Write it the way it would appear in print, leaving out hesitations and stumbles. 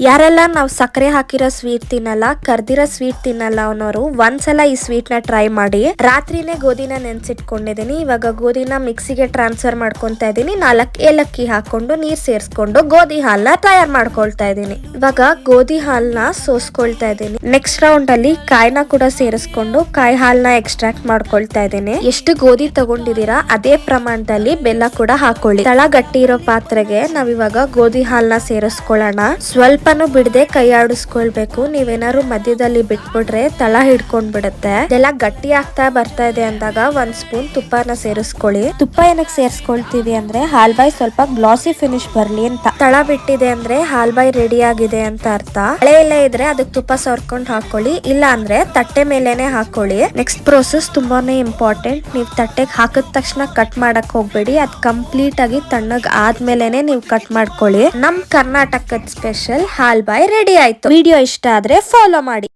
ಯಾರೆಲ್ಲ ನಾವು ಸಕ್ಕರೆ ಹಾಕಿರೋ ಸ್ವೀಟ್ ತಿನ್ನಲ್ಲ, ಕರ್ದಿರೋ ಸ್ವೀಟ್ ತಿನ್ನಲ್ಲ ಅನ್ನೋರು ಒಂದ್ಸಲ ಈ ಸ್ವೀಟ್ ನ ಟ್ರೈ ಮಾಡಿ. ರಾತ್ರಿನೇ ಗೋಧಿನ ನೆನ್ಸಿಟ್ಕೊಂಡಿದೀನಿ. ಇವಾಗ ಗೋಧಿನ ಮಿಕ್ಸಿಗೆ ಟ್ರಾನ್ಸ್ಫರ್ ಮಾಡ್ಕೊಂತಾ ಇದೀನಿ. 4 ಏಲಕ್ಕಿ ಹಾಕೊಂಡು ನೀರ್ ಸೇರಿಸ್ಕೊಂಡು ಗೋಧಿ ಹಾಲ್ನ ತಯಾರು ಮಾಡ್ಕೊಳ್ತಾ ಇದೀನಿ. ಇವಾಗ ಗೋಧಿ ಹಾಲ್ನ ಸೋಸ್ಕೊಳ್ತಾ ಇದೀನಿ. ನೆಕ್ಸ್ಟ್ ರೌಂಡ್ ಅಲ್ಲಿ ಕಾಯಿನ ಕೂಡ ಸೇರಿಸ್ಕೊಂಡು ಕಾಯಿ ಹಾಲ್ನ ಎಕ್ಸ್ಟ್ರಾಕ್ಟ್ ಮಾಡ್ಕೊಳ್ತಾ ಇದೀನಿ. ಎಷ್ಟು ಗೋಧಿ ತಗೊಂಡಿದೀರಾ ಅದೇ ಪ್ರಮಾಣದಲ್ಲಿ ಬೆಲ್ಲ ಕೂಡ ಹಾಕೊಳ್ಳಿ. ತಳ ಗಟ್ಟಿ ಇರೋ ಪಾತ್ರೆಗೆ ನಾವಿವಾಗ ಗೋಧಿ ಹಾಲ್ನ ಸೇರಿಸ್ಕೊಳ್ಳೋಣ. ಸ್ವಲ್ಪ ಬಿಡದೆ ಕೈ ಆಡಿಸ್ಕೊಳ್ಬೇಕು. ನೀವೇನಾದ್ರು ಮಧ್ಯದಲ್ಲಿ ಬಿಟ್ಬಿಟ್ರೆ ತಳ ಹಿಡ್ಕೊಂಡ್ ಬಿಡುತ್ತೆ. ಇದೆಲ್ಲ ಗಟ್ಟಿ ಆಗ್ತಾ ಬರ್ತಾ ಇದೆ ಅಂದಾಗ 1 ಸ್ಪೂನ್ ತುಪ್ಪನ ಸೇರಿಸ್ಕೊಳ್ಳಿ. ತುಪ್ಪ ಏನಕ್ಕೆ ಸೇರಿಸ್ಕೊಳ್ತೀವಿ ಅಂದ್ರೆ ಹಾಲ್ಬಾಯ್ ಸ್ವಲ್ಪ ಗ್ಲಾಸಿ ಫಿನಿಶ್ ಬರ್ಲಿ ಅಂತ. ತಳ ಬಿಟ್ಟಿದೆ ಅಂದ್ರೆ ಹಾಲ್ಬಾಯ್ ರೆಡಿ ಆಗಿದೆ ಅಂತ ಅರ್ಥ. ಹಳೆ ಎಲ್ಲ ಇದ್ರೆ ಅದಕ್ಕೆ ತುಪ್ಪ ಸವರ್ಕೊಂಡು ಹಾಕೊಳ್ಳಿ, ಇಲ್ಲ ಅಂದ್ರೆ ತಟ್ಟೆ ಮೇಲೆನೆ ಹಾಕೊಳ್ಳಿ. ನೆಕ್ಸ್ಟ್ ಪ್ರೋಸೆಸ್ ತುಂಬಾನೇ ಇಂಪಾರ್ಟೆಂಟ್. ನೀವು ತಟ್ಟೆಗೆ ಹಾಕಿದ ತಕ್ಷಣ ಕಟ್ ಮಾಡಕ್ ಹೋಗ್ಬೇಡಿ. ಅದ್ ಕಂಪ್ಲೀಟ್ ಆಗಿ ತಣ್ಣಗ್ ಆದ್ಮೇಲೆನೆ ನೀವು ಕಟ್ ಮಾಡ್ಕೊಳ್ಳಿ. ನಮ್ ಕರ್ನಾಟಕದ ಸ್ಪೆಷಲ್ ಹಾಲ್ಬಾಯ್ ರೆಡಿ ಆಯ್ತು. ವಿಡಿಯೋ ಇಷ್ಟ ಆದ್ರೆ ಫಾಲೋ ಮಾಡಿ.